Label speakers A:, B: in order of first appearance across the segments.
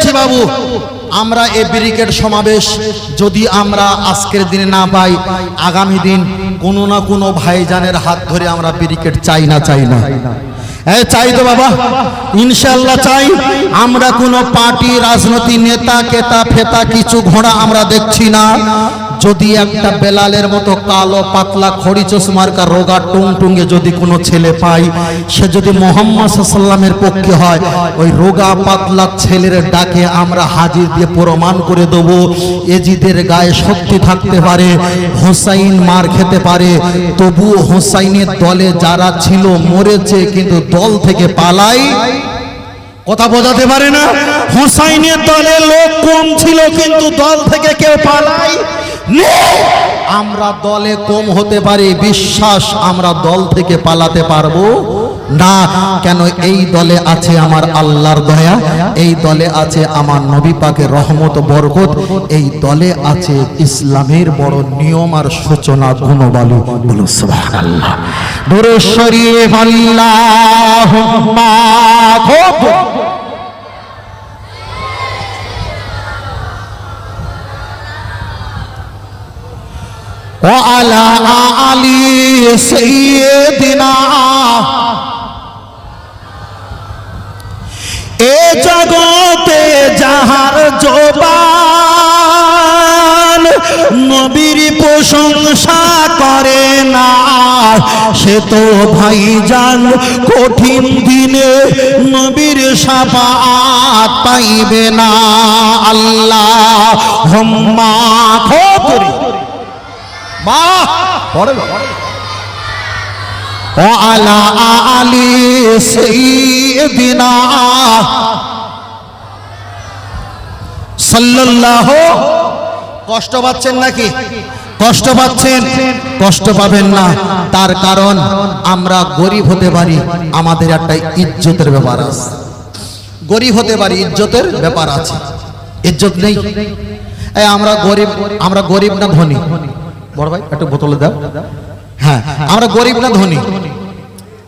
A: বলছি বাবু, আমরা এই ব্রিগেড সমাবেশ যদি আমরা আজকের দিনে না পাই, আগামী দিন কোনো না কোনো ভাইজানের হাত ধরে আমরা ব্রিগেড চাই না চাই তো বাবা, ইনশাআল্লাহ চাই। আমরা কোনো পার্টি রাজনীতি নেতা কেতা ফেতা কিছু ঘোড়া আমরা দেখছি না। যদি একটা বেলালের মতো কালো পাতলা খড়ি চশমার কা রোগা টুংটুঙ্গে যদি কোনো ছেলে পাই, সে যদি মুহাম্মদ সাল্লাল্লাহু আলাইহি ওয়াসাল্লামের পক্ষে হয়, ওই রোগা পাতলা ছেলের ডাকে আমরা হাজির দিয়ে প্রমাণ করে দেব এজিদের গায়ে শক্তি থাকতে পারে, হোসাইন মার খেতে পারে, তবু হোসাইনের দলে যারা ছিল মরেছে কিন্তু দল থেকে পালাই। কথা বোঝাতে পারে না? হোসাইনের দলে লোক কম ছিল কিন্তু দল থেকে কেউ পালাই। আমরা দলে কম হতে পারি, বিশ্বাস আমরা দল থেকে পালাতে পারবো না। কেন? এই দলে আছে আমার আল্লাহর দয়া, এই দলে আছে আমার নবী পাকের রহমত বরকত, এই দলে আছে ইসলামের বড় নিয়ম আর সূচনা গুণবালু। বলো সুবহানাল্লাহ। দুরূদ শরীফ আল্লাহুম্মা খুব وعلى آل سيدنا এ জগতে যাহার জবান নবীর প্রশংসা করে না, সে তো ভাইজান কঠিন দিনে নবীর শাফাআত পাইবে না। আল্লাহুম্মা খুবরি وعلى آل سيدنا সাল্লাল্লাহু। কষ্ট পাচ্ছেন নাকি? কষ্ট পাচ্ছেন? কষ্ট পাবেন না। তার কারণ আমরা গরিব হতে পারি, আমাদের একটা ইজ্জতের ব্যাপার আছে। গরিব হতে পারি, ইজ্জতের ব্যাপার আছে। ইজ্জত নেই, আমরা গরিব না ধনী? বড় ভাই একটু বোতলে দাও। হ্যাঁ, আমরা গরিব না ধনী?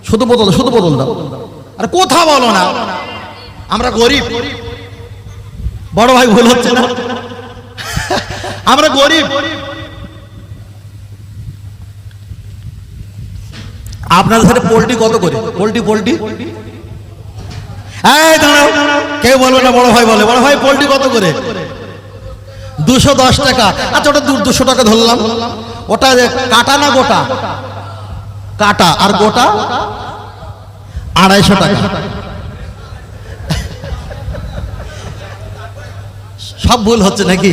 A: শুধু বোতল দাও। আর কথা বলো না, আমরা গরিব। বড় ভাই ভুল হচ্ছে না? আমরা গরিব। আপনাদের সাথে পোল্ট্রি কত করে? পোল্ট্রি এই দাঁড়াও, কেউ বলবে না। বড় ভাই বলে, বড় ভাই পোল্ট্রি কত করে? 210 টাকা। আচ্ছা, ওটা 200 টাকা ধরলাম। ওটা কাটা না গোটা? কাটা। আর গোটা 250 টাকা। সব ভুল হচ্ছে নাকি?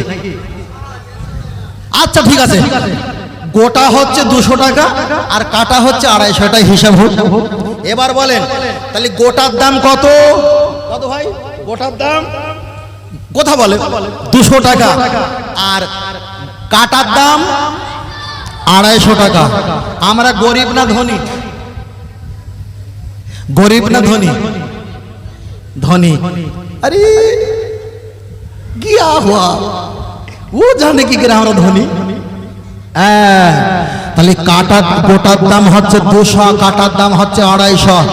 A: আচ্ছা ঠিক আছে, গোটা হচ্ছে 200 টাকা আর কাটা হচ্ছে 250, টাকা হিসাব হোক। এবার বলেন তাহলে গোটার দাম কত? কত ভাই গোটার দাম? কথা বলে 200 টাকা। আর কাটার দাম 250 টাকা। আমরা গরিব না ধনী? গরিব না ধনী? ধনী। আরে গিয়া হুয়া, ও জানে কি করে আমরা ধনী। তাহলে কাটার গোটার দাম হচ্ছে 200, কাটার দাম হচ্ছে 250।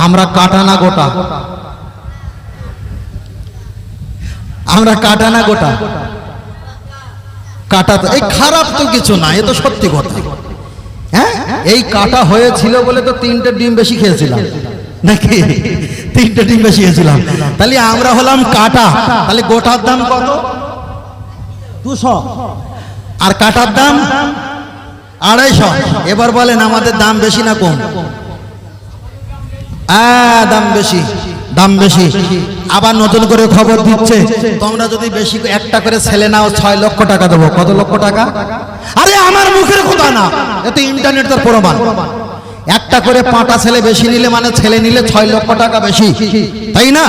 A: আমরা কাটা না গোটা? আমরা কাটা না গোটা? কাটা তো এই খারাপ তো কিছু না, এ তো সত্যি কথা। হ্যাঁ, এই কাটা হয়েছিল বলে তো 3টে ডিম বেশি খেয়েছিলাম নাকি? 3টে ডিম বেশি খেয়েছিলাম। তাহলে আমরা হলাম কাটা। তাহলে গোটার দাম কত? 200। আর কাটার দাম 250। এবার বলেন আমাদের দাম বেশি না কম? দাম বেশি, দাম বেশি। আবার নতুন করে খবর দিচ্ছে, তোমরা যদি বেশি একটা করে ছেলে নাও 6 লক্ষ টাকা দেবো। কত লক্ষ টাকা? আরে আমার মুখের কথা না, এতে ইন্টারনেট তার প্রমাণ। একটা করে 5টা ছেলে বেশি নিলে মানে ছেলে নিলে 6 লক্ষ টাকা বেশি, তাই না?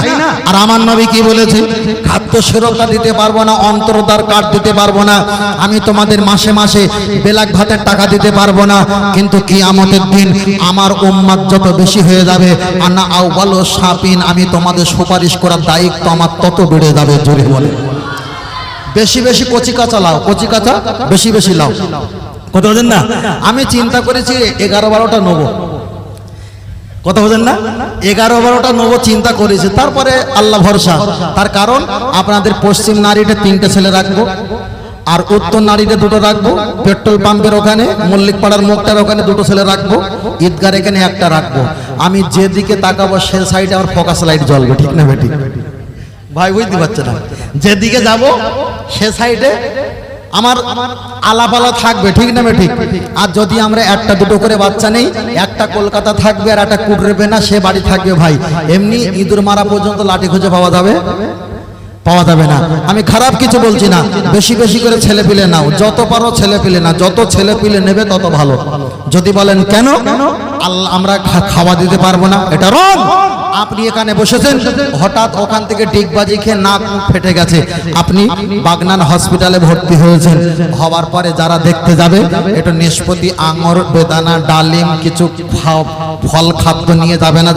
A: আর আমার নবী কি বলেছে? খাদ্য সুরক্ষা দিতে পারবো না, অন্তর্ধার কার্ড দিতে পারবো না, আমি তোমাদের মাসে মাসে বেলাক ভাতের টাকা দিতে পারবো না, কিন্তু কিয়ামতের দিন আমার উম্মত যত বেশি হয়ে যাবে, আনা আউয়ালু সাবিন, আমি তোমাদের সুপারিশ করার দায়িত্ব আমার তত বেড়ে যাবে। জোরে বলে বেশি বেশি কচি কাঁচা লাও, কচি কাঁচা বেশি বেশি লাও। কথা বলেন না? আমি চিন্তা করেছি 11-12টা নেবো। কথা বোঝেন না? 11-12টা নেবো চিন্তা করেছে, তারপরে আল্লাহ ভরসা। তার কারণ আপনাদের পশ্চিম নারীতে 3টে ছেলে রাখবো, আর উত্তর নারীতে 2টো রাখবো, পেট্রোল পাম্পের ওখানে, মল্লিক পাড়ার মুখটার ওখানে 2টো ছেলে রাখবো, ঈদগার এখানে 1টা রাখবো। আমি যেদিকে তাকাবো সে সাইডে আমার ফোকাস লাইট জ্বলবে, ঠিক না বেটি? ভাই বুঝতে পারছে না? যেদিকে যাব সে সাইডে আমার আলাপালা থাকবে, ঠিক না বেটি? আর যদি আমরা 1টা-2টো করে বাচ্চা নেই, একটা কলকাতা থাকবে আর একটা কুটরেবে না, সে বাড়ি থাকবে। ভাই এমনি ইঁদুর মারা পর্যন্ত লাঠি খুঁজে পাওয়া যাবে না। আমি খারাপ কিছু বলছি না, বেশি বেশি করে ছেলে পিলে নাও, যত পারো ছেলে পিলে না, যত ছেলে পিলে নেবে তত ভালো। যদি বলেন কেন আল্লাহ আমরা খাওয়া দিতে পারবো না, এটা রং। আপনি এখানে বসেছেন, হঠাৎ ওখান থেকে ডিগবাজি খেয়ে নাক মুখ ফেটে গেছে, আপনি বাগনান হসপিটালে ভর্তি হয়েছেন। হওয়ার পরে যারা দেখতে যাবে এটা নিষ্পত্তি আঙুর, বেদানা, ডালিম, কিছু ফল খাদ্য নিয়ে যাবে না?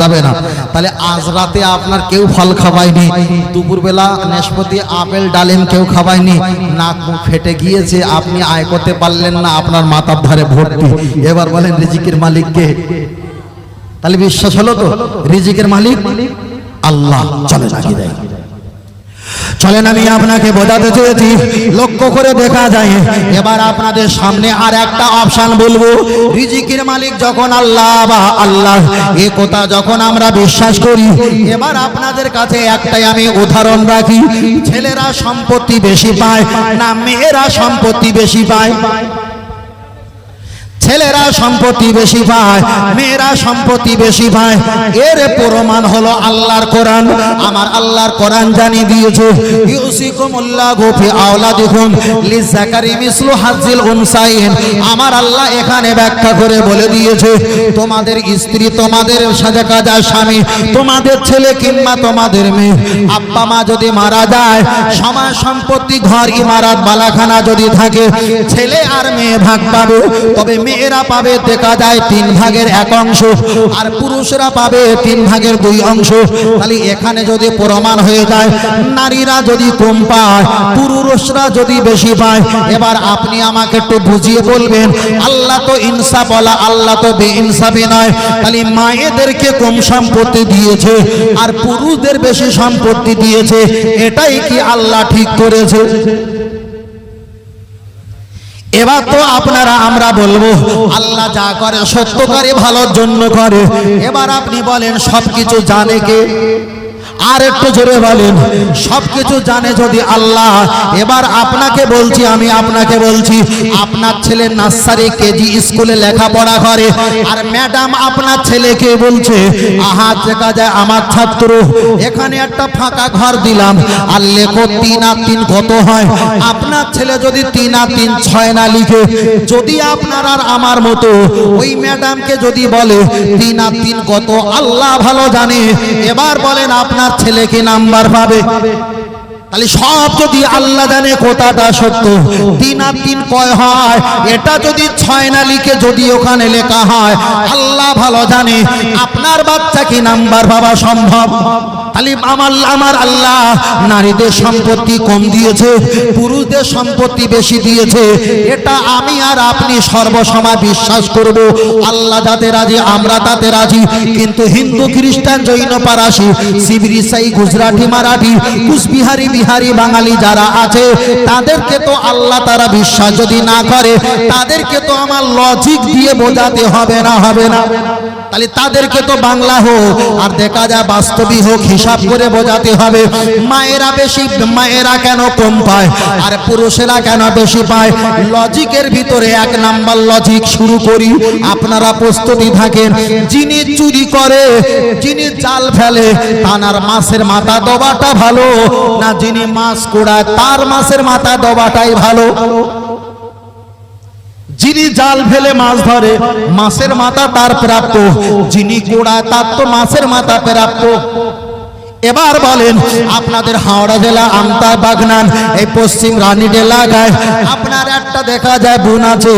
A: তাহলে আজ রাতে আপনার কেউ ফল খাওয়ায়নি, দুপুরবেলা নিষ্পত্তি আপেল ডালিম কেউ খাওয়ায়নি, নাক মুখ ফেটে গিয়েছে, আপনি আয় করতে পারলেন না, আপনার মাথার ধারে ভর্তি। এবার বলেন রিজিকের মালিক কে? তাহলে বিশ্বাস হলো তো রিজিকের মালিক আল্লাহ। চলেন আমি আপনাকে বোঝাতে চেয়েছি, লক্ষ্য করে দেখা যায়। এবার আপনাদের সামনে আর একটা অপশন বলবো। রিজিকের মালিক যখন আল্লাহ বা আল্লাহ, এ কথা যখন আমরা বিশ্বাস করি, এবার আপনাদের কাছে একটাই আমি উদাহরণ রাখি। ছেলেরা সম্পত্তি বেশি পায় না মেয়েরা সম্পত্তি বেশি পায়? ছেলেরা সম্পত্তি বেশি পায়, মেয়েরা সম্পত্তি বেশি পায়। এর প্রমাণ হলো আল্লাহর কোরআন। আমার আল্লাহর কোরআন জানিয়ে দিয়েছে, ইউসিকুমুল্লাহু ফি আওলাদিকুম লিযাকারি মিসলু হাজ্জিল উনসাইন। আমার আল্লাহ এখানে ব্যাখ্যা করে বলে দিয়েছে, তোমাদের স্ত্রী, তোমাদের সাথে কাজা স্বামী, তোমাদের ছেলে কিংবা তোমাদের মেয়ে, আব্বা মা যদি মারা যায়, সমাজ সম্পত্তি, ঘর, ইমারত, বালাখানা যদি থাকে, ছেলে আর মেয়ে ভাগ পাবে। তবে মেয়েরা পাবে দেখা যায় 3/1 অংশ, আর পুরুষরা পাবে 3/2 অংশ। তাহলে এখানে যদি প্রমাণ হয়ে যায় নারীরা যদি কম পায়, পুরুষরা যদি বেশি পায়, এবার আপনি আমাকে একটু বুঝিয়ে বলবেন, আল্লাহ তো ইনসাফ বলা, আল্লাহ তো বেইনসাফি নয়। তাহলে মায়েদেরকে কম সম্পত্তি দিয়েছে আর পুরুষদের বেশি সম্পত্তি দিয়েছে, এটাই কি আল্লাহ ঠিক করেছে? এবার তো আপনারা আমরা বলবো আল্লাহ যা করে সত্য করে, ভালোর জন্য করে। এবার আপনি বলেন সবকিছু জানে কে? আর একটু জোরে বলেন, সবকিছু জানে যদি আল্লাহ। এবার আপনাকে বলছি, আমি আপনাকে বলছি, আপনার ছেলে নার্সারি কেজি স্কুলে লেখাপড়া করে, আর ম্যাডাম আপনার ছেলেকে বলছে, আহা দেখা যায় আমার ছাত্র, এখানে একটা ফাঁকা ঘর দিলাম, আর লেখো 3 আর 3 কত হয়? আপনার ছেলে যদি 3 আর 3 6 না লিখে, যদি আপনার আর আমার মতো ওই ম্যাডামকে যদি বলে 3 আর 3 কত, আল্লাহ ভালো জানে। এবার বলেন আপনার ছেলে কি নাম্বার পাবে? তাহলে সব যদি আল্লাহ জানে কথাটা সত্য, 3 আর 3 কয় হয়, এটা যদি 6 না লিখে যদি ওখানে লেখা হয়, আল্লাহ ভালো জানে আপনার বাচ্চা কি নাম্বার পাওয়া সম্ভব? তাহলে আমার আল্লাহ নারীদের সম্পত্তি কম দিয়েছে, পুরুষদের সম্পত্তি বেশি দিয়েছে, এটা আমি আর আপনি সর্বসময় বিশ্বাস করব। আল্লাহ যাতে রাজি আমরা তাতে রাজি। কিন্তু হিন্দু, খ্রিস্টান, জৈন, পারাসি, শিবির, ইসাই, গুজরাটি, মারাঠি, কুচবিহারি, বিহারি, বাঙালি যারা আছে, তাদেরকে তো আল্লাহ তারা বিশ্বাস যদি না করে, তাদেরকে তো আমার লজিক দিয়ে বোঝাতে হবে না? তাহলে তাদেরকে তো বাংলা হোক আর দেখা যায় বাস্তবী হোক, হিসাব করে বোঝাতে হবে। মায়েরা বেশি, মায়েরা কেন কম পায় আর পুরুষেরা কেন বেশি পায়? লজিকের ভিতরে 1 নাম্বার লজিক শুরু করি, আপনারা প্রস্তুতি থাকেন। যিনি চুরি করে, যিনি জাল ফেলে, তার মাছের মাথা দবাটা ভালো না যিনি মাছ কুড়ায় তার মাছের মাথা দবাটাই ভালো? যিনি জাল ফেলে মাছ ধরে, মাছের মাথা তার প্রাপ্য, যিনি কুড়ায় তার তো মাছের মাথা প্রাপ্য। এবার বলেন আপনাদের হাওড়া জেলা আমতা বাগনান এই পশ্চিম রানীর এলাকায় আপনার একটা দেখা যায় বোন আছে।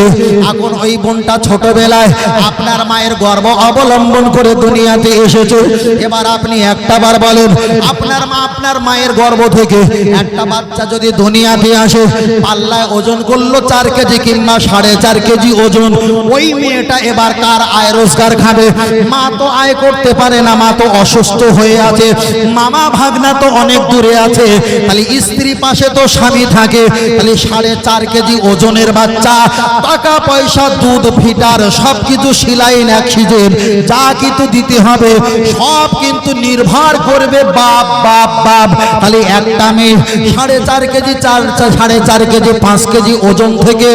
A: এখন ওই বোনটা ছোটবেলায় আপনার মায়ের গর্ভ অবলম্বন করে দুনিয়াতে এসেছে। এবার আপনি একটা বার বলেন আপনার মা আপনার মায়ের গর্ভ থেকে একটা বাচ্চা যদি দুনিয়াতে আসে, পাল্লায় ওজন করলো 4 কেজি কিংবা 4.5 কেজি ওজন, ওই মেয়েটা এবার কার আয় রোজগার খাবে? মা তো আয় করতে পারে না, মা তো অসুস্থ হয়ে আছে, মামা ভাগনা তো অনেক দূরে আছে, তাহলে স্ত্রী পাশে তো স্বামী থাকে, তাহলে 4.5 কেজি ওজনের বাচ্চা, টাকা পয়সা দুধ ফিটার সবকিছু সিলাইন অক্সিজেন যা কিছু দিতে হবে সব কিন্তু নির্ভর করবে বাপ বাপ বাপ। তাহলে একটা মেয়ে 4.5 কেজি 4.5 কেজি 5 কেজি ওজন থেকে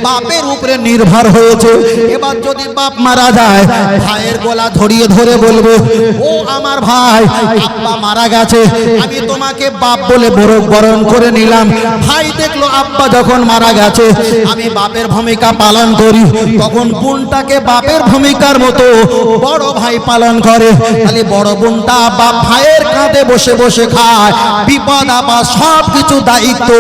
A: বাপের উপরে নির্ভর হয়েছে। এবার যদি বাপ মারা যায়, ভাইয়ের গলা ধরিয়ে ধরে বলবে ও আমার ভাই, আব্বা মারা গেছে, আমি তোমাকে বাপ বলে বরণ করে নিলাম। ভাই দেখলো আব্বা যখন মারা গেছে আমি বাপের ভূমিকা পালন করি, তখন বোনটাকে বাপের ভূমিকার মতো বড় ভাই পালন করে। তাহলে বড় বোনটা বাপ ভাইয়ের কাঁধে বসে বসে খায়, বিপদ আপদ সব কিছু দায়িত্ব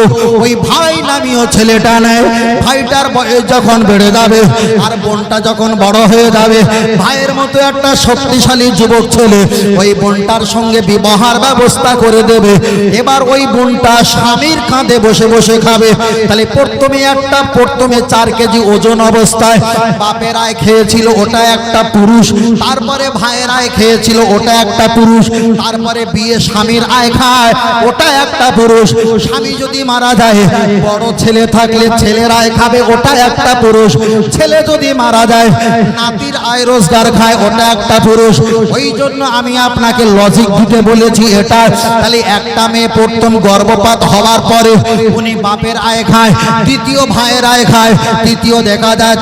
A: ওই ভাই নামীয় ছেলেটা নেয়। ভাইটার বয়স যখন বেড়ে যাবে আর বোনটা যখন বড় হয়ে যাবে, ভাইয়ের মতো একটা শক্তিশালী যুবক ছেলে ওই বোনটার সঙ্গে বিবাহের ব্যবস্থা করে দেবে। এবার ওই বোনটা স্বামীর কাঁধে বসে বসে খাবে। তাহলে প্রথমে 4 কেজি ওজন অবস্থায় বাপের আয় খেয়েছিল, ওটা একটা পুরুষ, তারপরে ভাইয়ের আয় খেয়েছিল, ওটা একটা পুরুষ, তারপরে বিয়ে স্বামীর আয় খায়, ওটা একটা পুরুষ। স্বামী যদি মারা যায়, বড় ছেলে থাকলে ছেলের আয় খাবে, ওটা একটা পুরুষ। ছেলে যদি মারা যায়, নাতির আয় রোজগার খায়, ওটা একটা পুরুষ। ওই জন্য আমি আপনাকে লজিক দিতে বলেছি এটা। তাহলে একটা মেয়ে প্রথম গর্ভপাত হওয়ার পরে উনি বাপের আয় খায়, দ্বিতীয় ভাইয়ের আয় খায়, তৃতীয় দেখা যায়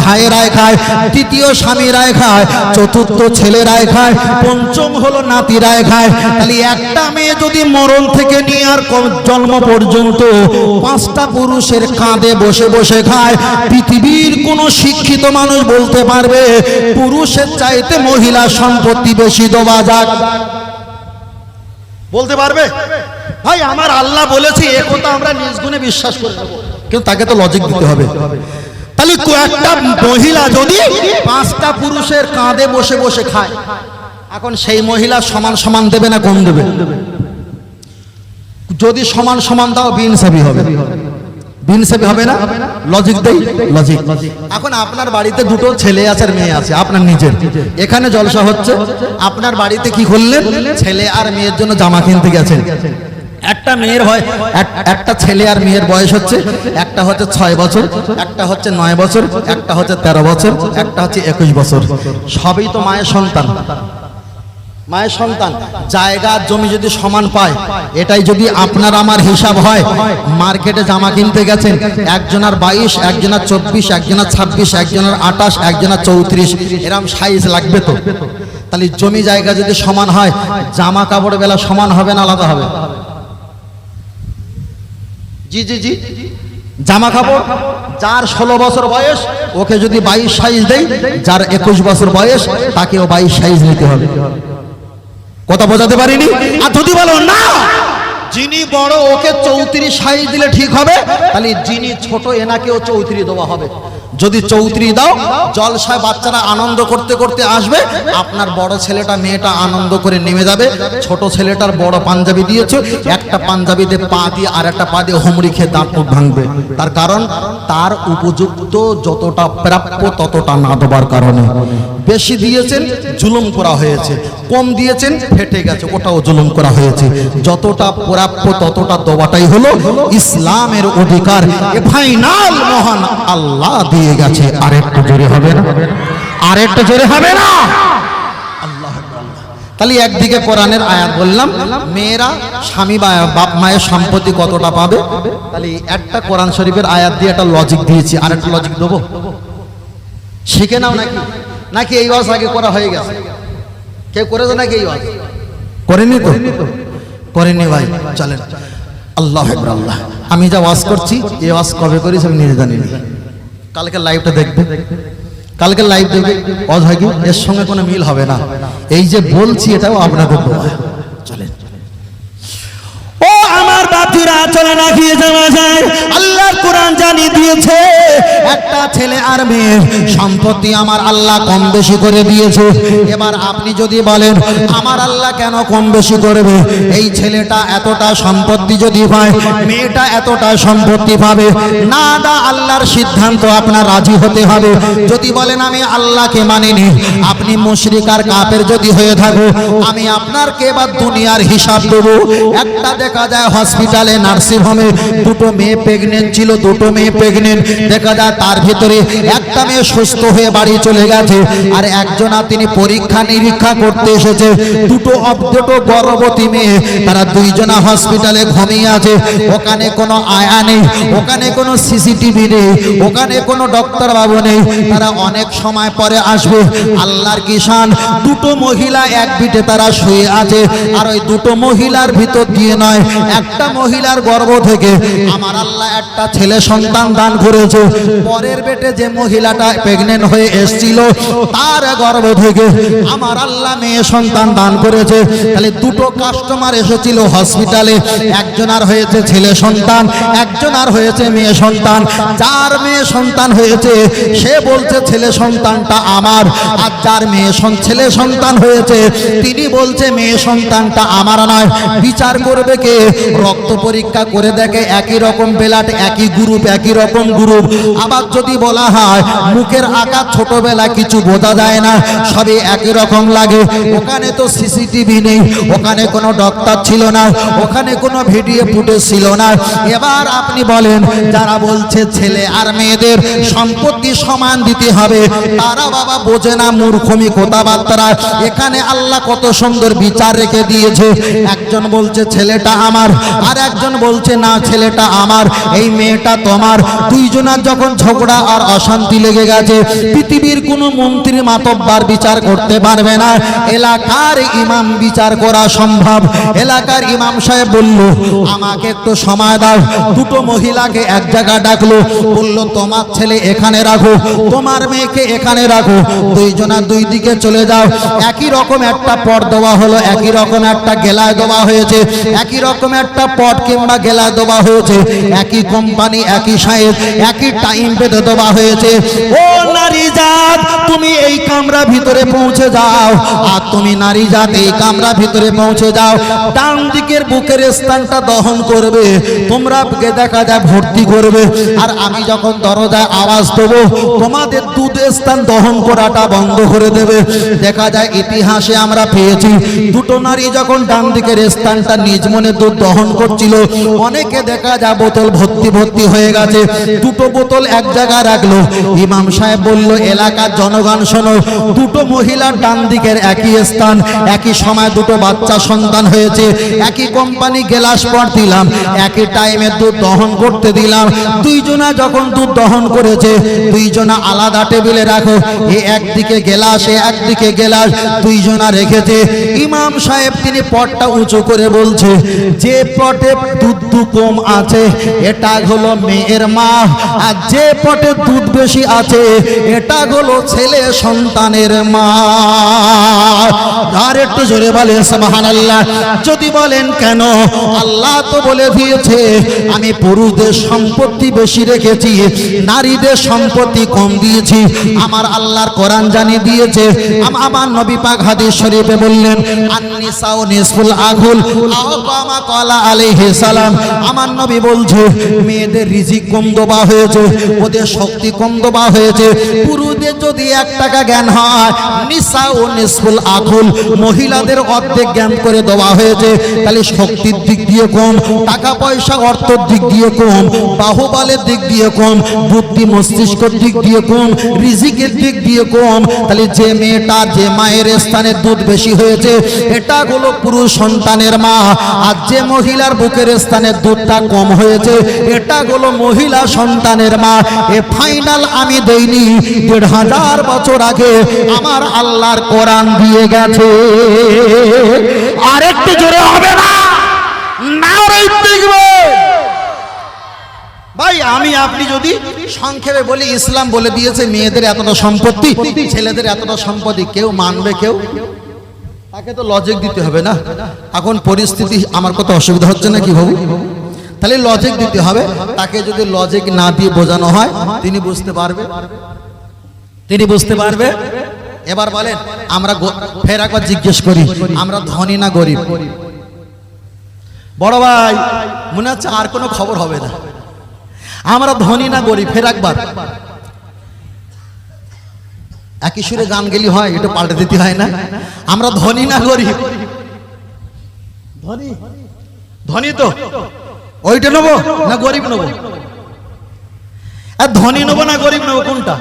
A: ভাইয়ের আয় খায়, তৃতীয় স্বামীর আয় খায়, চতুর্থ ছেলের আয় খায়, পঞ্চম হলো নাতির আয় খায়। তাহলে একটা মেয়ে যদি মরণ থেকে নিয়ে আর জন্ম পর্যন্ত 5টা পুরুষের কাঁধে বসে বসে খায়, পৃথিবীর কোন শিক্ষিত মানুষ বলতে পারবে পুরুষের চাইতে মহিলা সম্পত্তি বেশি দেওয়া যাক? বলতে পারবে? ভাই আমার আল্লাহ বলেছে এ কথা আমরা নিজ গুণে বিশ্বাস করে নেব, কিন্তু তাকে তো লজিক দিতে হবে। তাহলে একটা মহিলা যদি 5টা পুরুষের কাঁধে বসে বসে খায়, এখন সেই মহিলা সমান সমান দেবে না কম দেবে? যদি সমান সমান দাও বিনসাবি হবে, বিনসাবি হবে না? লজিক দেই, লজিক। এখন আপনার বাড়িতে দুটো ছেলে আছে আর মেয়ে আছে, আপনার নিজের, এখানে জলসা হচ্ছে, আপনার বাড়িতে কি করলেন? ছেলে আর মেয়ের জন্য জামা কিনতে গেছেন। একটা মেয়ের হয়, একটা ছেলে আর মেয়ের বয়স হচ্ছে, একটা হচ্ছে 6 বছর, একটা হচ্ছে 9 বছর, একটা হচ্ছে 13 বছর, একটা হচ্ছে 21 বছর। সবই তো মায়ের সন্তান, মায়ের সন্তান। জায়গা জমি যদি সমান পায়, এটাই যদি আপনার আমার হিসাব হয়, মার্কেটে জামা কিনতে গেছেন, একজনের 22, একজনের 24, একজনের 26, একজনের 28, একজনের 34, এরকম সাইজ লাগবে তো। তাহলে জমি জায়গা যদি সমান হয়, জামা কাপড় বেলা সমান হবে না আলাদা হবে? জি জি জি, জামা কাপড় যার 16 বছর বয়স ওকে যদি 22 সাইজ দেই, যার 21 বছর বয়স তাকেও 22 সাইজ নিতে হবে। কথা বোঝাতে পারিনি? আর যদি বলো না যিনি বড় ওকে 34 সাইজ দিলে ঠিক হবে, তাহলে যিনি ছোট এনাকেও 34 দেওয়া হবে। যদি 34 দাও, জলসায় বাচ্চারা আনন্দ করতে করতে আসবে, আপনার বড় ছেলেটা মেয়েটা আনন্দ করে নেমে যাবে। ছোট ছেলেটার বড় পাঞ্জাবি দিয়েছে, একটা পাঞ্জাবিতে পা দিয়ে আর একটা পা দিয়ে হুমড়ি খেয়ে দাঁত মুখ ভাঙবে। তার কারণ তার উপযুক্ত যতটা প্রাপ্য ততটা না দেবার কারণে। বেশি দিয়েছেন জুলুম করা হয়েছে, কম দিয়েছেন ফেটে গেছে, ওটাও জুলুম করা হয়েছে। যতটা প্রাপ্য ততটা দেওয়াটাই হলো ইসলামের অধিকার। এ ফাইনাল মহান আল্লাহ দিয়ে গেছে। আরেকটু জোরে হবে না? আরেকটু জোরে হবে না? আল্লাহ। তাহলে একদিকে কোরআনের আয়াত বললাম, মেয়েরা স্বামী বা বাপ মায়ের সম্পত্তি কতটা পাবে, তাহলে একটা কোরআন শরীফের আয়াত দিয়ে একটা লজিক দিয়েছি। আরেকটু লজিক দেবো, শিখে নাও। নাকি নাকি এই ওয়াজ আগে করা হয়ে গেছে? কেউ করেছে নাকি এই ওয়াজ? করেনি তো? করেনি ভাই, চলেন। আল্লাহ আকবার। আল্লাহ, আমি যা ওয়াজ করছি এই ওয়াজ কবে করি সব নিজে জানি না। কালকে লাইভটা দেখবে, কালকে লাইভ দেখবে, ওয়াজ হয় কি এর সঙ্গে কোনো মিল হবে না। এই যে বলছি এটাও আপনাদের দোয়া। চলেন। জোড়া চলে রাখিয়ে যাওয়া যায়। আল্লাহর কোরআন জানিয়ে দিয়েছে একটা ছেলে আর মেয়ে সম্পত্তি আমার আল্লাহ কম বেশি করে দিয়েছে। এবার আপনি যদি বলেন আমার আল্লাহ কেন কম বেশি করবে, এই ছেলেটা এতটা সম্পত্তি যদি পায়, মেয়েটা এতটা সম্পত্তি পাবে না, দা আল্লাহর সিদ্ধান্ত আপনার রাজি হতে হবে। যদি বলেন আমি আল্লাহকে মানিনি, আপনি মুশরিক আর কাফের যদি হয়ে থাকো, আমি আপনারকে এবার দুনিয়ার হিসাব দেবো। একটা দেখা যায় হসপিটালে নার্সিং হোমে দুটো মেয়ে প্রেগনেন্ট ছিল, দুটো মেয়ে প্রেগনেন্ট, দেখা যায় তার ভিতরে একটা মেয়ে সুস্থ হয়ে বাড়ি চলে গেছে, আর একজনা তিনি পরীক্ষা নিরীক্ষা করতে এসেছে, দুটো গর্ভবতী মেয়ে, তারা দুইজনা হসপিটালে ঘুমিয়ে আছে। ওখানে কোনো আয়া নেই, ওখানে কোনো সিসিটিভি নেই, ওখানে কোনো ডক্টর বাবু নেই, তারা অনেক সময় পরে আসবে। আল্লাহর কিষান দুটো মহিলা এক বিটে তারা শুয়ে আছে, আর ওই দুটো মহিলার ভিতর দিয়ে নয়, একটা মহিলার গর্ভ থেকে আমার আল্লাহ একটা ছেলে সন্তান দান করেছে। পরের বেটে যে মহিলাটা প্রেগনেন্ট হয়ে এসেছিল তার গর্ভ থেকে আমার আল্লাহ মেয়ে সন্তান দান করেছে। তাহলে দুটো কাস্টমার এসেছিল হসপিটালে, একজনার হয়েছে ছেলে সন্তান, একজনার হয়েছে মেয়ে সন্তান। যার মেয়ে সন্তান হয়েছে সে বলছে ছেলে সন্তানটা আমার, আর যার মেয়ে ছেলে সন্তান হয়েছে তিনি বলছে মেয়ে সন্তানটা আমার নয়। বিচার করবে কে? রক্ত পরীক্ষা করে দেখে একই রকম ব্লাড, একই গ্রুপ, একই রকম গ্রুপ। আবার যদি বলা হয় মুখের আকার ছোটবেলা কিছু বোঝা যায় না, সবই একই রকম লাগে। ওখানে তো সিসিটিভি নেই, ওখানে কোনো ডক্টর ছিল না, ওখানে কোনো ভিডিও ফুটেজ ছিল না। এবার আপনি বলেন যারা বলছে ছেলে আর মেয়েদের সম্পত্তি সমান দিতে হবে, তারা বাবা বোঝে না, মূর্খমি কথাবার্তা। এখানে আল্লাহ কত সুন্দর বিচার রেখে দিয়েছে। একজন বলছে ছেলেটা আমার, আর একজন বলছে না ছেলেটা আমার, এই মেয়েটা তোমার। দুইজনের যখন ঝগড়া আর অশান্তি লেগে গেছে, পৃথিবীর কোনো মন্ত্রী মাতব্বার বিচার করতে পারবে না, এলাকার ইমাম বিচার করা সম্ভব। এলাকার ইমাম সাহেব বলল আমাকে একটু সময় দাও। দুটো মহিলাকে এক জায়গা ডাকলো, বলল তোমার ছেলে এখানে রাখো, তোমার মেয়েকে এখানে রাখো, দুইজনা দুই দিকে চলে যাও। একই রকম একটা পট দেওয়া হলো, একই রকম একটা গেলায় দেওয়া হয়েছে, একই রকম একটা পট কিংবা গেলায় দেওয়া হয়েছে, একই কোম্পানি, একই সাইজ, একই টাইম বেঁধে দেওয়া হয়েছে। ও নারী জাত, তুমি এই কামরা ভিতরে পৌঁছে যাও, আর তুমি নারী জাত এই কামরা ভিতরে পৌঁছে যাও। ডান দিকের বুকের স্থানটা দহন করবে, তোমরা দেখা যায় ভর্তি করবে, আর আমি যখন দরজায় আওয়াজ দেবো তোমাদের দুধ স্থান দহন করাটা বন্ধ করে দেবে। দেখা যায় ইতিহাসে আমরা পেয়েছি দুটো নারী যখন ডান দিকের স্থানটা নিজ মনে দুধ দহন করছিল, অনেকে দেখা যায় বোতল ভর্তি ভর্তি হয়ে গেছে, দুটো বোতল এক জায়গায় রাখলো। ইমাম সাহেব বলল এলাকার জনগণ শোনো, দুটো মহিলার ডান দিকের একই স্থান, একই সময় দুটো বাচ্চা সন্তান হয়েছে, একই কোম্পানি গ্লাস পট দিলাম, একই টাইমে দুধ দহন করতে দিলাম। দুইজনা যখন দুধ দহন করেছে, দুইজনা আলাদা টেবিলে রাখো, এ একদিকে গ্লাস, এ একদিকে গ্লাস, দুইজনা রেখেছে। ইমাম সাহেব তিনি পটটা উঁচু করে বলছে যে পটে দুধ কম আছে এটা হলো মেয়ের মা, আর যে পটে দুধ বেশি আছে এটা হলো ছেলে সন্তানের মা। আর একটু জোরে বলে সুবহানাল্লাহ। যদি বলেন কেন, আল্লাহ তো বলে দিয়েছে আমি পুরুষদের সম্পত্তি বেশি রেখেছি, নারীদের সম্পত্তি কম দিয়েছি। আমার আল্লাহর কোরআন জানিয়ে দিয়েছে, আমার নবী পাক হাদিস শরীফে বললেন আন-নিসাউ নিসফুল আকুল আও কামা ক্বালা আলাইহিস সালাম। আমার নবী বলছে মেয়েদের রিজিক কম দেওয়া হয়েছে, ওদের শক্তি কম দেওয়া হয়েছে। পুরুষদের যদি 1 টাকা জ্ঞান হয়, নিসাউ নিসফুল আকুল, মহিলাদের অর্ধেক জ্ঞান করে দেওয়া হয়েছে। তাহলে শক্তির দিক দিয়ে কম, টাকা পয়সা অর্থের দিক দিয়ে কম, বাহুবলের দিক দিয়ে কম, বুদ্ধি মস্তিষ্কের দিক দিয়ে কম, রিজিকের দিক দিয়ে কম। তাহলে যে মেয়েটা, যে মায়ের স্থানে দুধ বেশি হয়েছে এটা হলো পুরুষ সন্তানের মা, আর যে মহিলার বুকের স্থানে দুধটা কম হয়েছে এটা হলো মহিলা সন্তানের মা। এ ফাইনাল আমি দেইনি, 1500 বছর আগে আমার আল্লাহর কোরআন দিয়ে গেছে। আরেকটু জোরে হবে না? নারে তাকবীর। ভাই আমি আপনি যদি সংক্ষেপে বলি, ইসলাম বলে দিয়েছে মেয়েদের এতটা সম্পত্তি, ছেলেদের এতটা সম্পত্তি, কেউ মানবে? কেউ? তাকে তো লজিক দিতে হবে না। এখন পরিস্থিতি আমার কত অসুবিধা হচ্ছে না কি ভাবু? তাহলে লজিক দিতে হবে। তাকে যদি লজিক না দিয়ে বোঝানো হয় তিনি বুঝতে পারবে। এবার বলেন আমরা ফের একবার জিজ্ঞেস করি, আমরা ধনী না গরিব? বড় ভাই মনে হচ্ছে আর কোনো খবর হবে না। আমরা ধনী না গরিব? ফের একবার একই সুরে গান গেলি হয়, এটা পাল্টে দিতে হয় না? আমরা ধনী না গরিব? ধনী তো ওইটা নেবো না গরিব নেবো? ধনী নেবো না গরিব নেবো? কোনটা?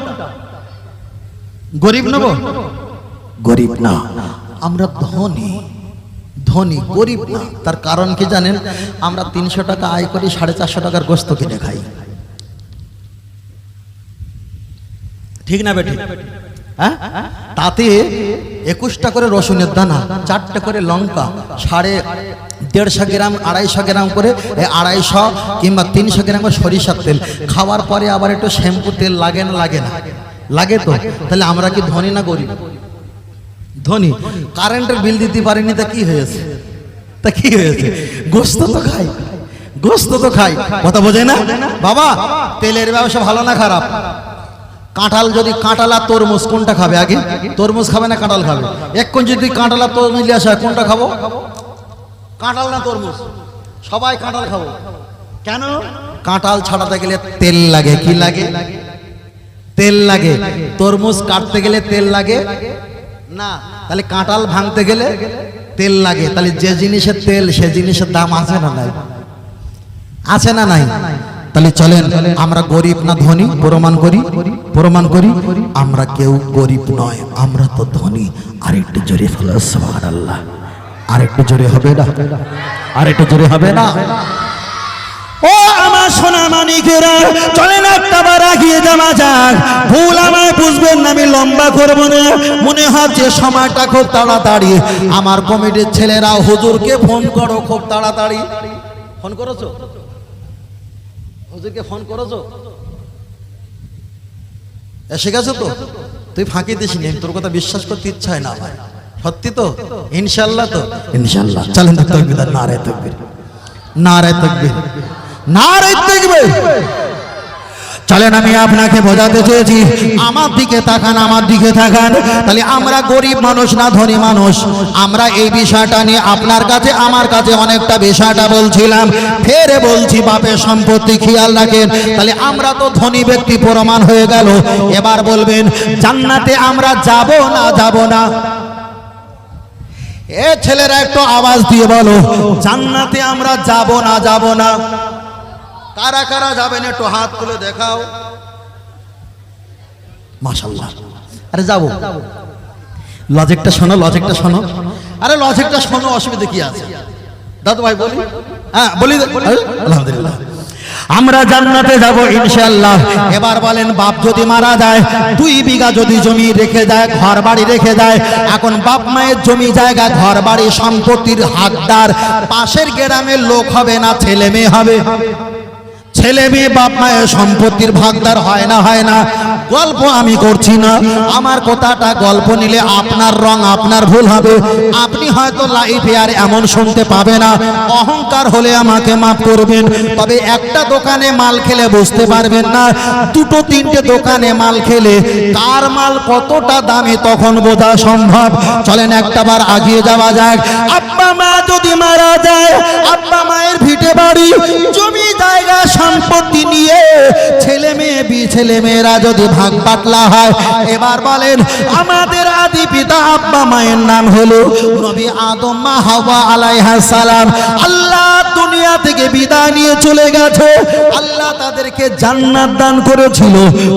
A: গরিব নেবো? গরিব না, আমরা ধনী, গরিব না। তার কারণ কি জানেন? আমরা 300 টাকা আয় করি, 450 টাকার গোস্ত কিনে খাই, ঠিক না বেটি? হ্যাঁ, তাতে 21টা করে রসুনের দানা, 4টে করে লঙ্কা, 150 গ্রাম 250 গ্রাম করে 250 কিংবা 300 গ্রাম করে সরিষার তেল। খাওয়ার পরে আবার একটু শ্যাম্পু তেল লাগে না? লাগে তো। তাহলে আমরা কি ধনী না গরিব? ধনী। কারেন্টের বিল দিতে পারিনি, তা কি হয়েছে? গোস্ত তো খাই, কথা বোঝে না বাবা? তেলের ব্যবসা ভালো না খারাপ? কাঁঠাল যদি কাঁঠাল আর তরমুজ, কোনটা খাবে আগে? তরমুজ খাবে না কাঁঠাল খাবে? এখন যদি কাঁঠাল আর তরমুজ নিয়ে আসা হয়, কোনটা খাবো? কাঁঠাল না তরমুজ? সবাই কাঁঠাল খাবো। কেন? কাঁঠাল ছাড়াতে গেলে তেল লাগে। কি লাগে? তেল লাগে। তরমুজ কাটতে গেলে তেল লাগে না, তাহলে কাঁঠাল ভাঙতে গেলে তেল লাগে। তাহলে যে জিনিসের তেল, সে জিনিসের দাম আছে না নাই? আছে না নাই? তাহলে চলেন আমরা গরিব না ধনী প্রমাণ করি। আমরা কেউ গরিব নয়, আমরা তো ধনী। আরেকটু জোরে বলো সুবহানাল্লাহ। আরেকটু জোরে হবে না? ও আমার সোনা মানিকেরা, চলেন একটাবার এগিয়ে যাওয়া যাক। ভুল আমায় বুঝবেন না, আমি লম্বা করব না। মনে হচ্ছে সময়টা খুব তাড়াতাড়ি। আমার কমিটির ছেলেরা হুজুরকে ফোন করো খুব তাড়াতাড়ি। ফোন করেছো? হুজুরকে ফোন করেছো? এসে গেছো তো? তুই ফাঁকি দিস নি, তোর কথা বিশ্বাস করতে ইচ্ছা হয় না ভাই। সত্যি তো? ইনশাআল্লাহ তো? ইনশাআল্লাহ। চলেন তো তাকবীর, নারে তাকবীর, নারে তাকবীর, নারে তাকবীর। চলেন আমি আপনাকে বোঝাতে চেয়েছি, আমার দিকে তাকান। তাহলে আমরা গরিব মানুষ না ধনী মানুষ? আমরা এই বিষয়টা নিয়ে আপনার কাছে আমার কাছে অনেকটা বিষয়টা বলছিলাম। ফের বলছি, বাপের সম্পত্তি খেয়াল রাখেন। তাহলে আমরা তো ধনী ব্যক্তি প্রমাণ হয়ে গেল। এবার বলবেন জান্নাতে আমরা যাব না? এ ছেলেরা একটু আওয়াজ দিয়ে বলো, জান্নাতে আমরা যাব না? কারা কারা যাবেন একটু হাত তুলে দেখাও। মাশাআল্লাহ। আরে যাবো। লজিকটা শোনো। আরে লজিকটা শোনো, অসুবিধা কি আছে? দাদু ভাই বলি, হ্যাঁ বলি। আলহামদুলিল্লাহ, আমরা জান্নাতে যাব ইনশাআল্লাহ। এবার বলেন, বাপ যদি মারা যায়, 2 বিঘা যদি জমি রেখে যায়, ঘর বাড়ি রেখে যায়, এখন বাপ মায়ের জমি জায়গা ঘর বাড়ি সম্পত্তির হকদার পাশের গ্রামের লোক হবে না ছেলে মেয়ে হবে? ছেলে মেয়ে বাপ মায়ের সম্পত্তির ভাগদার হয় না? গল্প আমি করছি না, আমার কথাটা গল্প নিলে আপনার রং আপনার ভুল হবে। আপনি হয়তো লাইফে আর এমন শুনতে পাবে না। অহংকার হলে আমাকে মাফ করবেন। তবে একটা দোকানে মাল খেলে বুঝতে পারবেন না, 2-3টে দোকানে মাল খেলে কার মাল কতটা দামি তখন বোঝা সম্ভব। চলেন একটাবার আগিয়ে যাওয়া যাক। আব্বা মা যদি মারা যায়, আব্বা মায়ের ভিটে বাড়ি জমি জায়গা সম্পত্তি নিয়ে ছেলে মেয়েরা যদি ভাগ বাটলা হয়, এবার বলেন আমাদের আদি পিতা আব্বা মায়ের নাম হলো নবী আদম মা হাওয়া আলাইহিস সালাম। আল্লাহ দুনিয়া থেকে বিদায় নিয়ে চলে গেছে। আল্লাহ তাদেরকে জান্নাত দান করেছিল,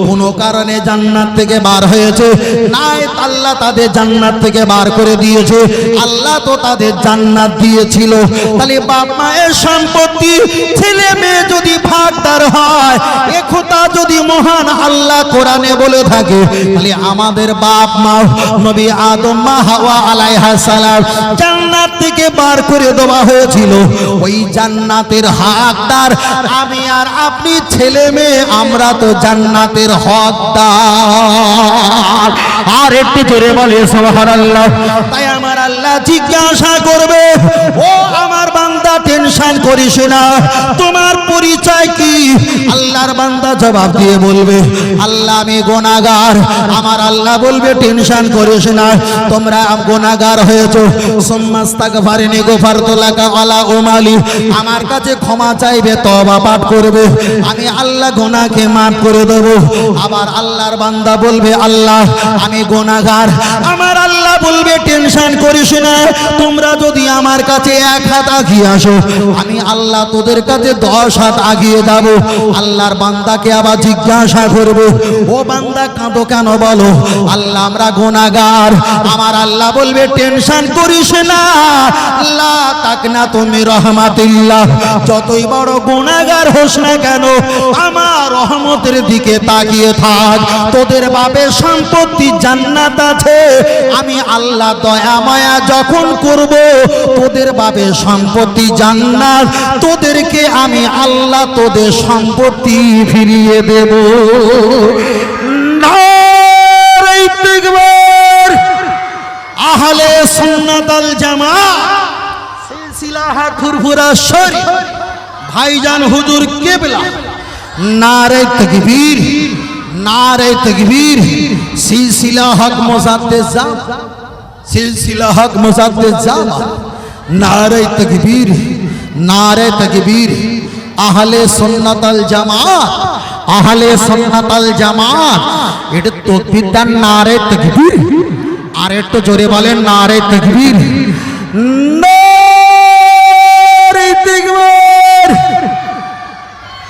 A: কোন কারণে জান্নাত থেকে বার হয়েছে নাই, আল্লাহ তাদের জান্নাত থেকে বার করে দিয়েছে। আল্লাহ তো তাদের জান্নাত দিয়েছিল। তাহলে বাপ মায়ের সম্পত্তি ছেলে মেয়ে যদি ভাগদার হয়, এ কথা যদি মহান আল্লাহ কোরআনে বলে থাকে, তাহলে আমাদের বাপ মা নবী আদম মা হাওয়া আলাইহিস সালাম জান্নাত থেকে বার করে দেওয়া হয়েছিল। ওই জান্নাতের হকদার আমি আর আপনি ছেলে মেয়ে, আমরা তো জান্নাতের হকদার। আর একটু জোরে বলে সুবহানাল্লাহ। তাই আমার আল্লাহ জিজ্ঞাসা করবে, ও আমার বান্দা টেনশন করিস না, তোমার পরিচয় কি? আল্লাহর বান্দা জবাব দিয়ে বলবে, আল্লাহ আমি গুনাহগার। আমার আল্লাহ বলবে, টেনশন করিস না, তোমরা গুনাহগার হয়েছো, সুম্মাস্তাগফারনি গফারতু লাকা ওয়ালা উমালি, আমার কাছে ক্ষমা চাইবে, তওবা পাঠ করবে, আমি আল্লাহ গুনাহকে মাফ করে দেব। আবার আল্লাহর বান্দা বলবে, আল্লাহ আমি গুনাহগার। আমার আল্লাহ বলবে, টেনশন করিস না, তোমরা যদি আমার কাছে 1 হাত আগিয়ে আসো, আমি আল্লাহ তোদের কাছে 10 হাত আগিয়ে যাব। আল্লাহর বান্দাকে আবার জিজ্ঞাসা করবে, ও বান্দা কাঁদো কেন বলো? আল্লাহ আমরা গুনাহগার। আমার আল্লাহ বলবে, টেনশন করিস না, আল্লাহ তাকনা তুমি রহমাতিল্লাহ, যতই বড় গুনাহগার হোস না কেন আমার রহমতের দিকে তাকিয়ে থাক। তোদের বাপের সম্পত্তি জান্নাত আছে, আমি আল্লাহ দয়া মায়া যখন করব তোদের বাপের সম্পত্তি জান্নাত, তোদেরকে আমি আল্লাহ তোদের সম্পত্তি ফিরিয়ে দেব। নারে তাকবীর। আহলে সুন্নাত ওয়াল জামাত সিলসিলা ফুরফুরা শরীফ ভাইজান হুজুর কিবলা, নারে তাকবীর, নারে তাকবীর। সিলসিলা হক মুজাদ্দিদ জামান, সিলসিলা হক মুজাদ্দিদ জামান, নারে তাকবীর, নারে তাকবীর। আহলে সুন্নাত ওয়াল জামাত, আহলে সুন্নাত ওয়াল জামাত, এটা তাকবীর দেন, নারে তাকবীর। আর একটু জোরে বলেন, নারে তাকবীর, নারে তাকবীর।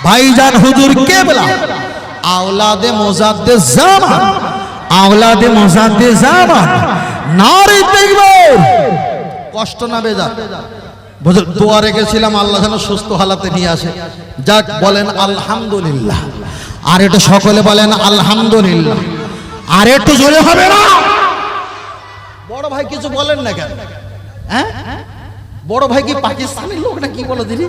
A: ভাইজান হুজুর কিবলা আওলাদে মুজাদ্দিদ জামান, আওলাদে মুজাদ্দিদ জামান, নারে তাকবীর। কষ্ট না বেজা, দোয়া রেখেছিলাম আল্লাহ যেন সুস্থ হালাতে নিয়ে আসে। যাক, বলেন আলহামদুলিল্লাহ। আর একটু সকলে বলেন আলহামদুলিল্লাহ। আর একটু জোরে হবে না? বড় ভাই কিছু বলেন না কেন? হ্যাঁ, বড় ভাই কি পাকিস্তানের লোক না কি বলো দিদি?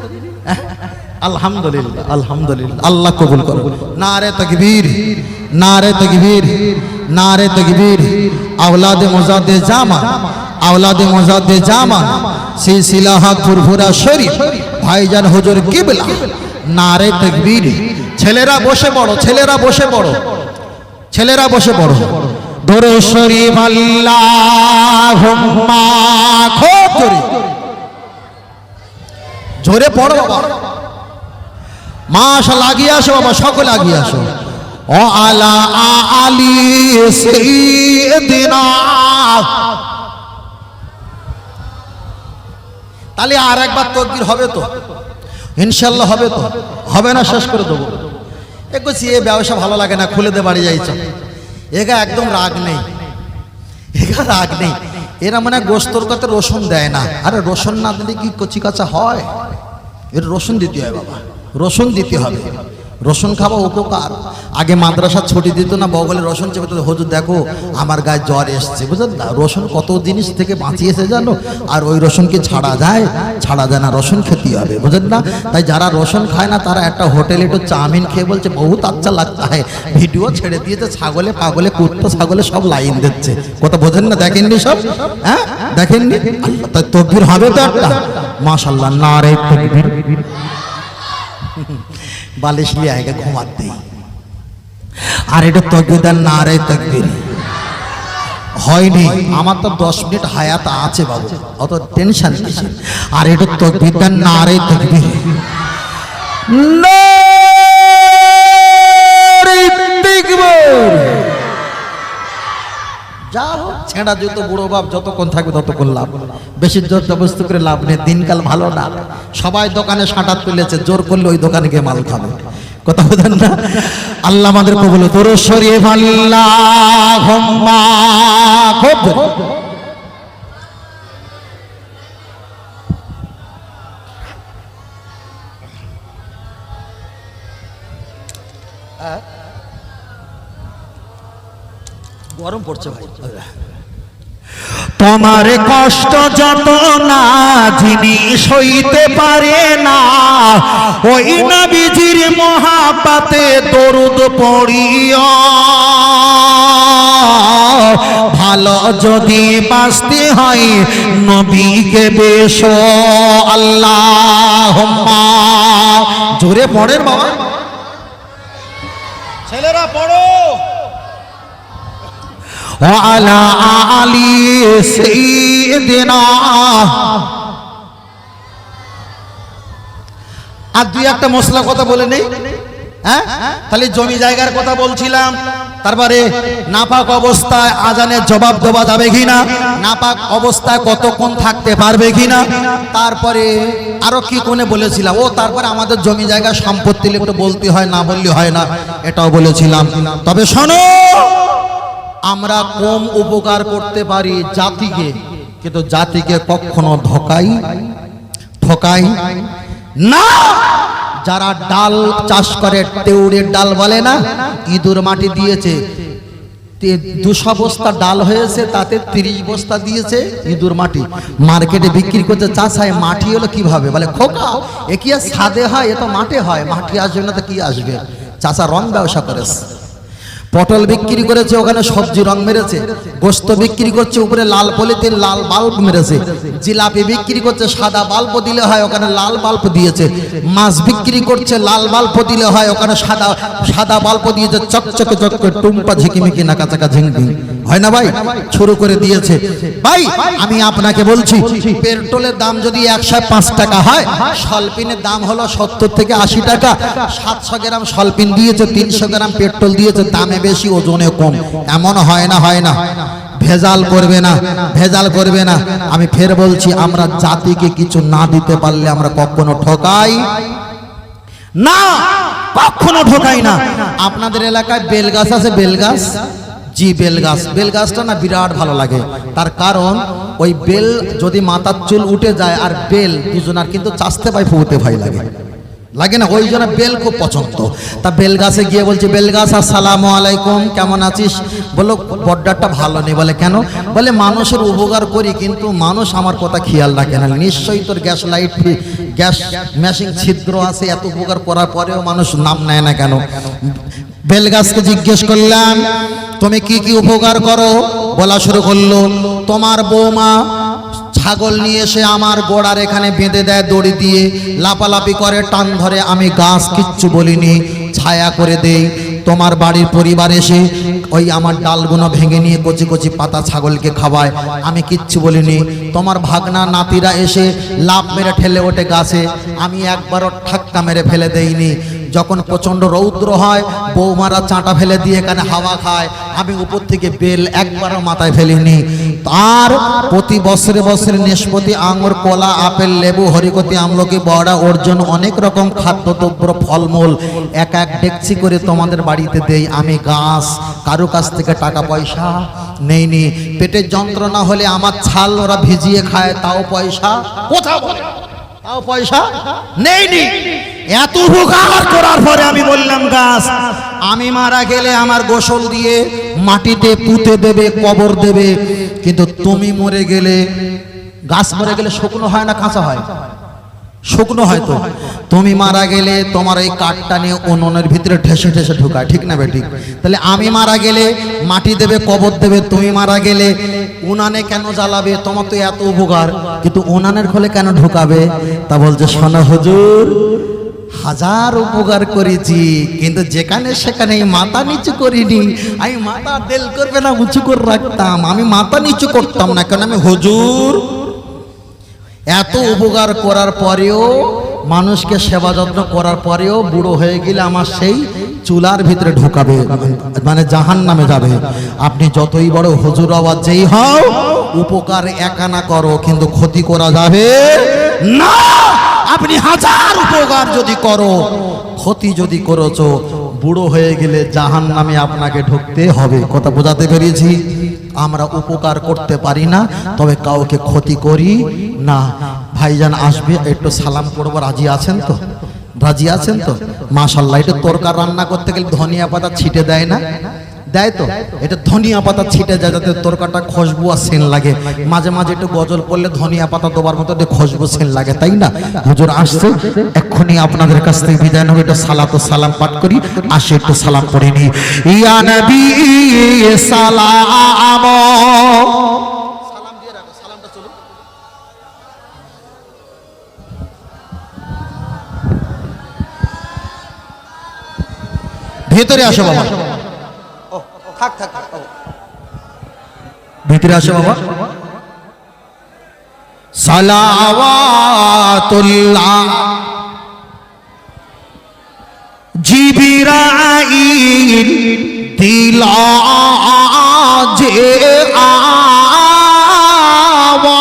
A: আলহামদুলিল্লাহ, আলহামদুলিল্লাহ, আল্লাহ কবুল করুন। নারে তাকবীর, নারে তাকবীর, নারে তাকবীর। আওলাদে মুজাদ্দিদ জামান, আওলাদে মুজাদ্দিদ জামান, সিলসিলা হক ফুরফুরা শরীফ ভাইজান হুজুর কিবলা, নারে তাকবীর। ছেলেরা বসে পড়ো, ছেলেরা বসে পড়ো, ছেলেরা বসে পড়ো। দরুদ শরীফ আল্লাহুম্মা, খুব জোরে জোরে পড়ো বাবা। মাশাআল্লাহ, আগিয়ে আসো বাবা, সকলে আগিয়ে আসো। ও আলা আলি সাইয়্যিদিনা। তাহলে আর একবার তাকবীর হবে তো? ইনশাআল্লাহ হবে তো? হবে না শেষ করে দেবো। একছি এ ব্যবসা ভালো লাগে না, খুলে দে বাড়ি যাইছ। এগা একদম রাগ নেই, এগা রাগ নেই। এরা মানে গোস্তর কথা রসুন দেয় না। আরে রসুন না দিলে কি কচি কাঁচা হয়? এর রসুন দিতে হয় বাবা, রসুন দিতে হবে। রসুন খাওয়া উপকার। আগে মাদ্রাসা ছুটি দিত না, বগলে রসুন চেপে দিত, হুজুর দেখো আমার গায়ে জ্বর এসছে, বুঝলেন না? রসুন কত জিনিস থেকে বাঁচিয়েছে জানো? আর ওই রসুন কি ছাড়া যায়? ছাড়া যায় না, রসুন খেতে হবে, বুঝলেন না? তাই যারা রসুন খায় না তারা একটা হোটেলে একটু চাউমিন খেয়ে বলছে বহুত আচ্ছা লাগতা হয়, ভিডিও ছেড়ে দিয়েছে, ছাগলে পাগলে কুত্তা ছাগলে সব লাইন দিচ্ছে। কথা বোঝেন না? দেখেননি সব? হ্যাঁ দেখেননি? তাই তাকবীর হবে তো একটা। মাশাআল্লাহ, নারে তাকবীর। বালিশ নিয়ে আগে ঘুমাতে। আর এটা তাকবীর দেন, নারে তাকবীর। হয়নি, আমার তো 10 মিনিট হায়াত আছে বাবু, অত টেনশন কিসের? আর এটা তাকবীর দেন, নারে তাকবীর, নারে তাকবীর। যা হোক, ছেঁড়া যত বুড়ো বাপ যতক্ষণ থাকবে ততক্ষণ লাভ, বেশি জোর জবরদস্তি করে লাভ নেই। দিনকাল ভালো না, সবাই দোকানে শাঁটা তুলেছে, জোর করলে ওই দোকানে গিয়ে মাল খাবে। কথা বলেন না? আল্লাহ আমাদের কবুল করুন। দরুদ শরীফ আল্লাহুম্মা, খুব গরম পড়ছে ভাই। তোমার কষ্ট যত না যিনি সইতে পারে না, ওই নবীজির মহাব্বতে দরুদ পড়িও, ভালো যদি বাঁচতে হয় নবীকে বেশো। আল্লাহুম্মা, জোরে পড়েন বাবা, ছেলেরা পড়ো। ওয়ালা আলি সাইয়্যিদিনা। আর দুই একটা মশলা কথা বলে নেই, হ্যাঁ তাহলে জমি জায়গার কথা বলছিলাম। তারপরে নাপাক অবস্থায় আজানের জবাব দেওয়া যাবে কিনা, নাপাক অবস্থায় কতক্ষণ থাকতে পারবে কিনা, তারপরে আরো কি কোনে বলেছিলাম। ও তারপরে আমাদের জমি জায়গা সম্পত্তি একটু বলতে হয়, না বললে হয় না, এটাও বলেছিলাম। তবে শোনো, আমরা কম উপকার করতে পারি জাতিকে, কিন্তু জাতিকে কখনো ঠকাই না। যারা ডাল চাষ করে, তেউড়ের ডাল বলে না, ইঁদুর মাটি দিয়েছে, 200 বস্তা ডাল হয়েছে, তাতে 30 বস্তা দিয়েছে ইঁদুর মাটি। মার্কেটে বিক্রি করতে, চাষায় মাটি হলো কিভাবে, বলে খোকা এ কি আর ছাদে হয়, এ তো মাঠে হয়, মাটি আসবে না তো কি আসবে। চাষা রং ব্যবসা করেছে, পটল বিক্রি করেছে, ওখানে সবজি রং মেরেছে। গোস্ত বিক্রি করছে, উপরে লাল পলিথিন লাল বাল্ব মেরেছে। জিলাপি বিক্রি করছে, সাদা বাল্ব দিলে হয়, ওখানে লাল বাল্ব দিয়েছে। মাছ বিক্রি করছে, লাল বাল্ব দিলে হয়, ওখানে সাদা বাল্ব দিয়েছে। চকচকে চকচকে টুম্পা ঝিকিমিকি নাকাচাকা ঝিংঝিং হয় না ভাই, শুরু করে দিয়েছে। ভাই আমি আপনাকে বলছি, পেট্রোলের দাম যদি 105 টাকা হয়, সলপিনের দাম হলো 70 থেকে 80 টাকা। 700 গ্রাম সলপিন দিয়েছে, 300 গ্রাম পেট্রোল দিয়েছে, দামে বেশি ওজনে কম। এমন হয় না, ভেজাল করবে না, ভেজাল করবে না। আমি ফের বলছি, আমরা জাতিকে কিছু না দিতে পারলে আমরা কখনো ঠকাই না, কখনো ঠকাই না। আপনাদের এলাকায় বেলগাছ আছে, বেলগাছ, জি বেলগাছ, বেলগাছটা না বিরাট ভালো লাগে। তার কারণ ওই বেল যদি মাথার চুল উঠে যায় আর বেল, দুজনার কিন্তু চাষতে পাই ফুটতে ভয় লাগে না, ওই জন্য বেল খুব পছন্দ। তা বেল গাছে গিয়ে বলছে, বেল গাছ আসসালামু আলাইকুম, কেমন আছিস? বললো বড্ডারটা ভালো নেই। বলে কেন? বলে মানুষের উপকার করি, কিন্তু মানুষ আমার কথা খেয়াল রাখে না। নিশ্চয়ই তোর গ্যাস লাইট, গ্যাস মেশিন ছিদ্র আছে, এত উপকার করার পরেও মানুষ নাম নেয় না কেন? বেল গাছকে জিজ্ঞেস করলাম, তুমি কি কি উপকার করো? বলা শুরু করলো, তোমার বৌমা ছাগল নিয়ে এসে আমার গোড়ার এখানে বেঁধে দেয় দড়ি দিয়ে, লাপালাপি করে, টান ধরে, আমি গাছ কিচ্ছু বলিনি, ছায়া করে দেই। তোমার বাড়ির পরিবার এসে ওই আমার ডালগুলো ভেঙে নিয়ে কচি কচি পাতা ছাগলকে খাওয়ায়, আমি কিচ্ছু বলিনি। তোমার ভাগনা নাতিরা এসে লাফ মেরে ঠেলে ওঠে গাছে, আমি একবারও ঠাক্কা মেরে ফেলে দেইনি। যখন প্রচণ্ড রৌদ্র হয়, বৌমারা চাঁটা ফেলে দিয়ে এখানে হাওয়া খায়, আমি উপর থেকে বেল একবারও মাথায় ফেলিনি। আর প্রতি বছরে বছরে নাশপাতি, আঙুর, কলা, আপেল, লেবু, হরিকতি, আমলকি, বড়া, অর্জুন, অনেক রকম খাদ্যদ্রব্য, ফলমূল এক ডেকচি করে তোমাদের বাড়িতে দেই। আমি গাছ কারো কাছ থেকে টাকা পয়সা নেইনি। পেটের যন্ত্রণা হলে আমার ছাল ওরা ভিজিয়ে খায়, তাও পয়সা কোথাও বলে, তাও পয়সা নেইনি। এত উপকার করার পরে আমি বললাম, গাছ আমি মারা গেলে আমার গোসল দিয়ে মাটিতে পুঁতে দেবে, কবর দেবে, কিন্তু তুমি মরে গেলে, গাছ মরে গেলে শুকনো হয় না কাঁচা হয়? শুকনো হয়। তো তুমি মারা গেলে তোমার এই কাঠটা নিয়ে উনুনের ভিতরে ঠেসে ঠেসে ঢুকায়, ঠিক না বেঠিক? তাহলে আমি মারা গেলে মাটি দেবে, কবর দেবে, তুমি মারা গেলে উনানে কেন জ্বালাবে? তোমার তো এত উপকার, কিন্তু উনানের খোলে কেন ঢুকাবে? তা বলছে, শোনো হুজুর, হাজার উপকার করেছি, কিন্তু যেখানে সেখানে মাথা নিচু করিনি। আমি মাথা দেল করবে না উঁচু করে রাখতাম, আমি মাথা নিচু করতাম না, কেন আমি হুজুর। এত উপকার করার পরেও, মানুষকে সেবা যত্ন করার পরেও বুড়ো হয়ে গেলে আমার সেই চুলার ভিতরে ঢুকাবে, মানে জাহান্নামে যাবে। আপনি যতই বড় হুজুর আওয়াজ যেই হও, উপকার একা না করো, কিন্তু ক্ষতি করা যাবে না। আপনি হাজার উপকার যদি করো, ক্ষতি যদি করেছো, বুড়ো হয়ে গেলে জাহান্নামে আপনাকে ঢুকতে হবে। কথা বোঝাতে পেরেছি? আমরা উপকার করতে পারি না, তবে কাউকে ক্ষতি করি না। ভাইজান আসবে, একটু সালাম করবো, রাজি আছেন তো? রাজি আছেন তো? মাশাআল্লাহ। এটা তরকার রান্না করতে গেলে ধনিয়া পাতা ছিটে দেয় না? দেয় তো, এটা ধনিয়া পাতা ছিটে যায় যাতে তরকাটা খুশবু আর সেন লাগে। মাঝে মাঝে একটু গজল পড়লে ধনিয়া পাতা দেওয়ার মতো খুশবু সেন লাগে, তাই না? হুজুর আসছে, এক্ষুনি আপনাদের কাছ থেকে বিদায় নেব। একটু সালাত ও সালাম পাঠ করি, আসে একটু সালাম পড়ে নি। ইয়া নবী সালাম, সালাম দিয়ে রাখো, সালামটা চলো। ভেতরে আসো বাবা, থাক থাক, ভিতরে আসো বাবা। সালাওয়াতুল্লাহ জিবরাইল দিলা যে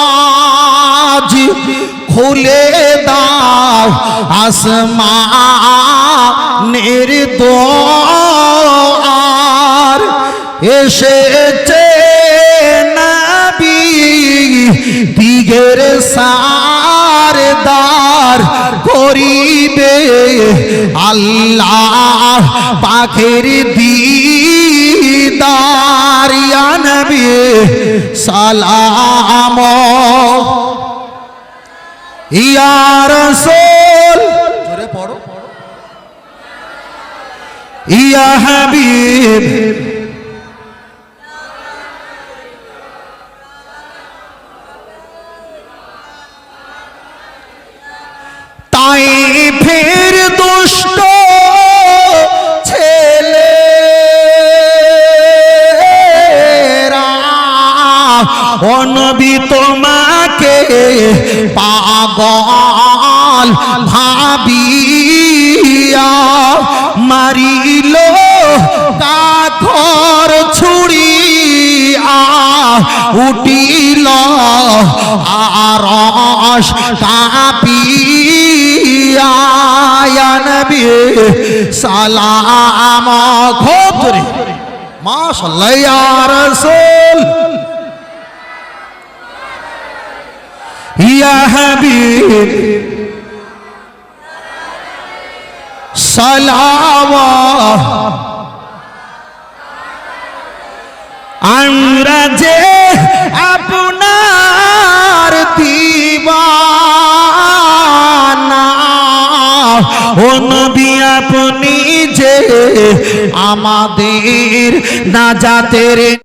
A: আওয়াজ, খুলে দাও আসমানের দ্বার, এসেছে নবী দিগের সারদার, করিবে আল্লাহ পাখের দিদার। ইয়া নবী সালাম, ইয়া রাসূল জোরে পড়ো, ইয়া হাবিব তাইফের দুষ্ট ছেলেরা ও নবী তোমাকে পাগল ভাবিয়া মারিল কাঠর ছুড়িয়া, উঠিল আরশ কাঁপিয়া। ইয়া নবী সালাম, খুব জোরে মাশাআল্লাহ। ইয়া রাসূল, ইয়া হাবিব সালাওয়াত, আমরা যে আপনার দিওয়ানা, ও নবী আপনি যে আমাদের নাজাতের